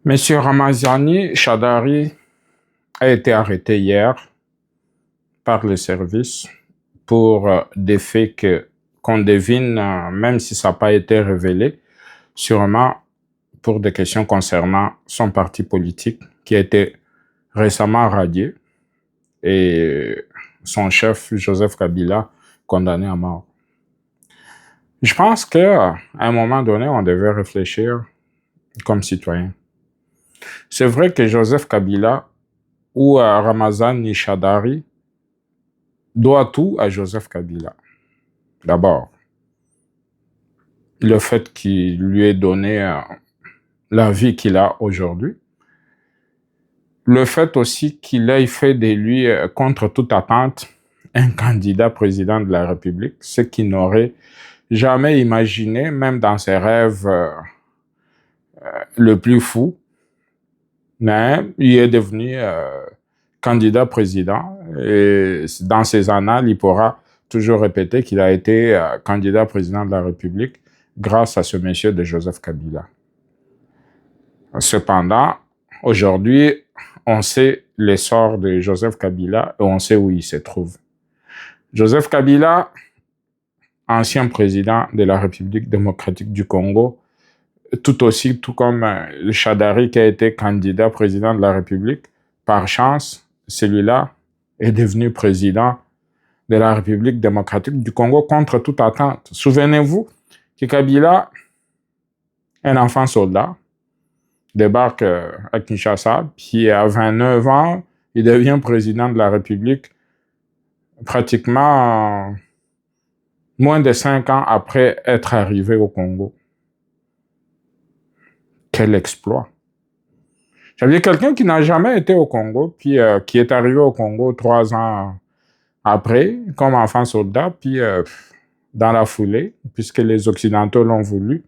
Monsieur Ramazani Chadari a été arrêté hier par le service pour des faits qu'on devine, même si ça n'a pas été révélé, sûrement pour des questions concernant son parti politique qui a été récemment radié et son chef, Joseph Kabila, condamné à mort. Je pense qu'à un moment donné, on devait réfléchir comme citoyen. C'est vrai que Joseph Kabila ou à Ramazani Chadari doit tout à Joseph Kabila. D'abord, le fait qu'il lui ait donné la vie qu'il a aujourd'hui. Le fait aussi qu'il ait fait de lui, contre toute attente, un candidat président de la République, ce qu'il n'aurait jamais imaginé, même dans ses rêves le plus fou. Mais il est devenu candidat président et dans ses annales, il pourra toujours répéter qu'il a été candidat président de la République grâce à ce monsieur de Joseph Kabila. Cependant, aujourd'hui, on sait l'essor de Joseph Kabila et on sait où il se trouve. Joseph Kabila, ancien président de la République démocratique du Congo, tout comme le Chadari qui a été candidat président de la République, par chance, celui-là est devenu président de la République démocratique du Congo contre toute attente. Souvenez-vous que Kabila, un enfant soldat, débarque à Kinshasa, puis à 29 ans, il devient président de la République pratiquement moins de 5 ans après être arrivé au Congo. Quel exploit! J'avais quelqu'un qui n'a jamais été au Congo, puis qui est arrivé au Congo 3 ans après, comme enfant soldat, puis dans la foulée, puisque les Occidentaux l'ont voulu,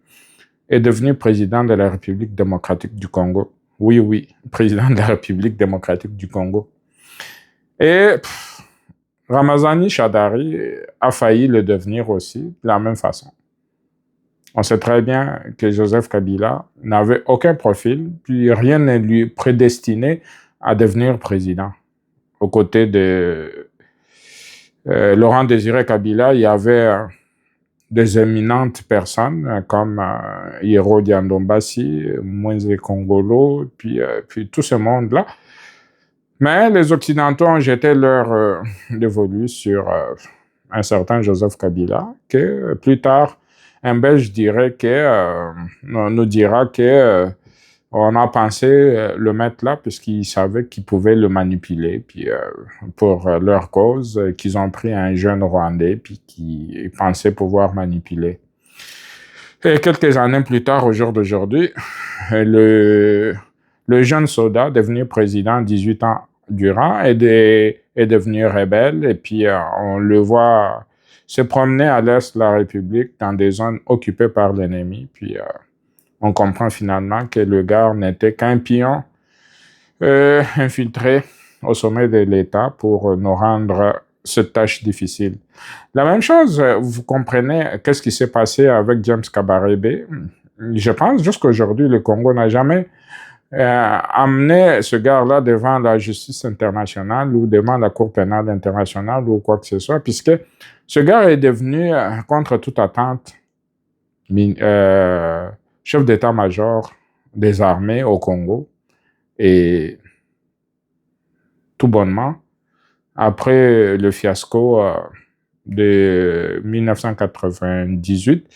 est devenu président de la République démocratique du Congo. Oui, président de la République démocratique du Congo. Et Ramazani Chadari a failli le devenir aussi de la même façon. On sait très bien que Joseph Kabila n'avait aucun profil, puis rien ne lui prédestinait à devenir président. Aux côtés de Laurent Désiré Kabila, il y avait des éminentes personnes comme Yero Diandombassi, Moïse Kongolo, puis tout ce monde-là. Mais les Occidentaux ont jeté leur dévolu sur un certain Joseph Kabila, que plus tard, un Belge nous dira que on a pensé le mettre là puisqu'ils savaient qu'ils pouvaient le manipuler, puis pour leur cause, qu'ils ont pris un jeune Rwandais puis qu'ils pensaient pouvoir manipuler. Et quelques années plus tard, au jour d'aujourd'hui, le jeune soldat devenu président 18 ans durant est devenu rebelle et puis on le voit se promener à l'est de la République dans des zones occupées par l'ennemi. Puis on comprend finalement que le gars n'était qu'un pion infiltré au sommet de l'État pour nous rendre cette tâche difficile. La même chose, vous comprenez qu'est-ce qui s'est passé avec James Kabarebe. Je pense jusqu'aujourd'hui, le Congo n'a jamais amené ce gars-là devant la justice internationale ou devant la Cour pénale internationale ou quoi que ce soit, puisque ce gars est devenu, contre toute attente, chef d'état-major des armées au Congo. Et tout bonnement, après le fiasco de 1998,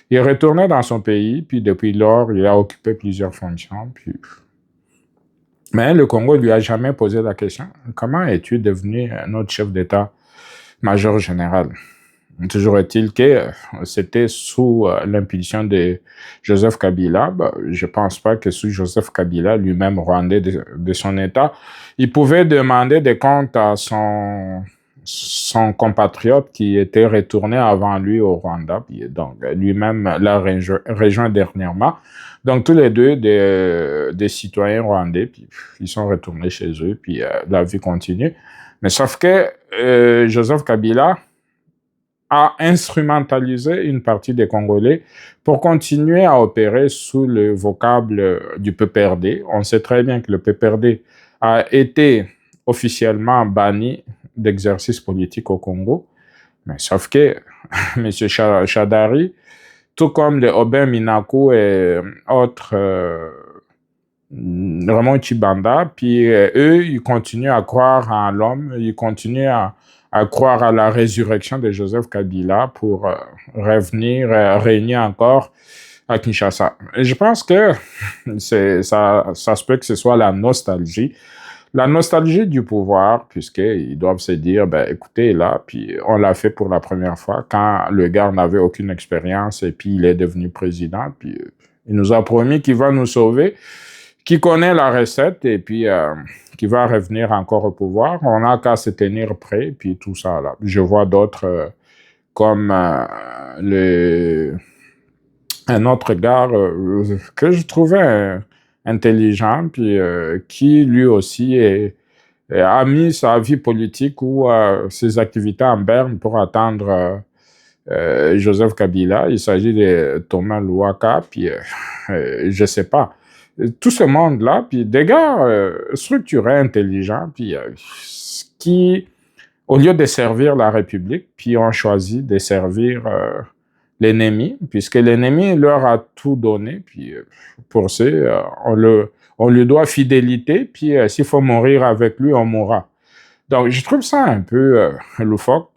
il est retourné dans son pays, puis depuis lors, il a occupé plusieurs fonctions. Mais le Congo ne lui a jamais posé la question « Comment es-tu devenu notre chef d'état-major général ?» Toujours est-il que c'était sous l'impulsion de Joseph Kabila. Je ne pense pas que sous Joseph Kabila, lui-même rwandais de son État, il pouvait demander des comptes à son compatriote qui était retourné avant lui au Rwanda. Puis donc, lui-même l'a rejoint dernièrement. Donc, tous les deux des citoyens rwandais, puis ils sont retournés chez eux, puis la vie continue. Mais sauf que Joseph Kabila a instrumentalisé une partie des Congolais pour continuer à opérer sous le vocable du PPRD. On sait très bien que le PPRD a été officiellement banni d'exercice politique au Congo, mais sauf que M. Chadari, tout comme les Aubin Minaku et autres Raymond Chibanda, puis eux, ils continuent à croire en l'homme, ils continuent à croire à la résurrection de Joseph Kabila pour revenir régner encore à Kinshasa. Et je pense que ça se peut que ce soit la nostalgie du pouvoir, puisqu'ils doivent se dire, ben, écoutez, là, puis on l'a fait pour la première fois, quand le gars n'avait aucune expérience, et puis il est devenu président, puis il nous a promis qu'il va nous sauver, qui connaît la recette, et puis qui va revenir encore au pouvoir. On n'a qu'à se tenir prêt, puis tout ça, là. Je vois d'autres comme un autre gars que je trouvais intelligent, puis qui lui aussi a mis sa vie politique ou ses activités en berne pour attendre Joseph Kabila. Il s'agit de Thomas Louaka, puis je sais pas. Tout ce monde-là, puis des gars structurés, intelligents, puis qui, au lieu de servir la République, puis ont choisi de servir l'ennemi, puisque l'ennemi leur a tout donné, puis pour ça, on lui doit fidélité, puis s'il faut mourir avec lui, on mourra. Donc, je trouve ça un peu loufoque,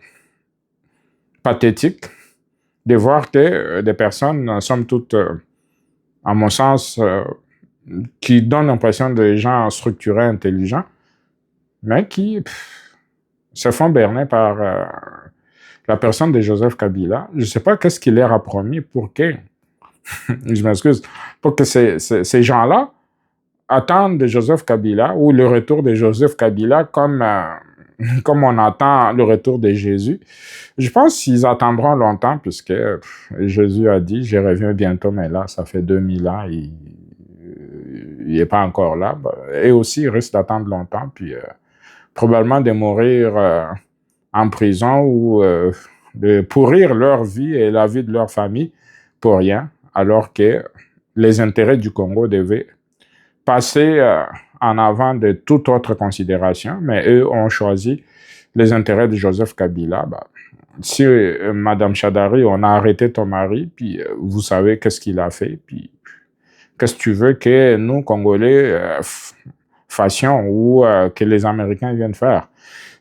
pathétique, de voir que des personnes, somme toute, à mon sens, qui donnent l'impression de gens structurés, intelligents, mais qui se font berner par la personne de Joseph Kabila. Je ne sais pas qu'est-ce qu'il leur a promis pour que, je m'excuse, pour que ces gens-là attendent de Joseph Kabila ou le retour de Joseph Kabila comme on attend le retour de Jésus. Je pense qu'ils attendront longtemps puisque Jésus a dit « Je reviens bientôt », mais là, ça fait 2000 ans, il n'est pas encore là. Et aussi, ils risquent d'attendre longtemps, puis probablement de mourir en prison ou de pourrir leur vie et la vie de leur famille pour rien, alors que les intérêts du Congo devaient passer en avant de toute autre considération, mais eux ont choisi les intérêts de Joseph Kabila. Si Madame Chadari, on a arrêté ton mari, puis vous savez qu'est-ce qu'il a fait, puis qu'est-ce que tu veux que nous, Congolais, fassions ou que les Américains viennent faire?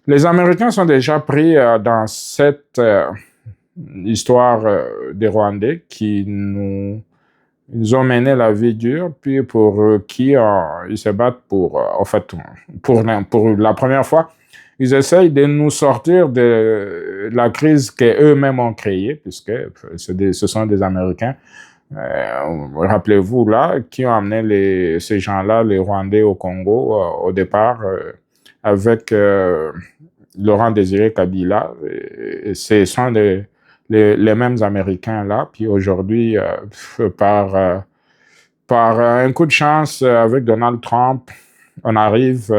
Les Américains sont déjà pris dans cette histoire des Rwandais qui ils ont mené la vie dure, puis pour qui ils se battent pour, en fait, pour la première fois, ils essayent de nous sortir de la crise qu'eux-mêmes ont créée, puisque ce sont des Américains, rappelez-vous là, qui ont amené ces gens-là, les Rwandais au Congo, au départ, avec Laurent Désiré Kabila. Et ce sont les mêmes Américains là, puis aujourd'hui, par un coup de chance avec Donald Trump, on arrive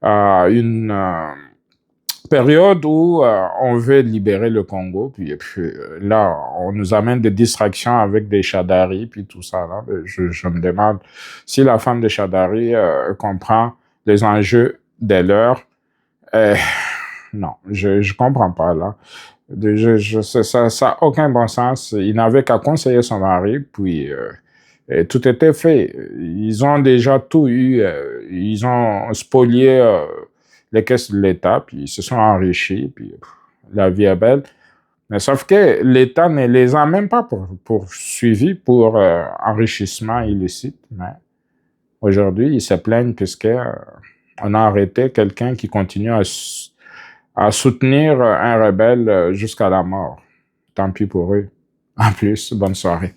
à une période où on veut libérer le Congo, puis là, on nous amène des distractions avec des Chadari, puis tout ça. Là. Je me demande si la femme de Chadari comprend les enjeux de l'heure. Non, je comprends pas, là. Ça n'a aucun bon sens. Il n'avait qu'à conseiller son mari, puis tout était fait. Ils ont déjà tout eu. Ils ont spolié les caisses de l'État, puis ils se sont enrichis, puis la vie est belle. Mais sauf que l'État ne les a même pas poursuivis pour enrichissement illicite. Mais aujourd'hui, ils se plaignent puisque on a arrêté quelqu'un qui continue à soutenir un rebelle jusqu'à la mort. Tant pis pour eux. En plus, bonne soirée.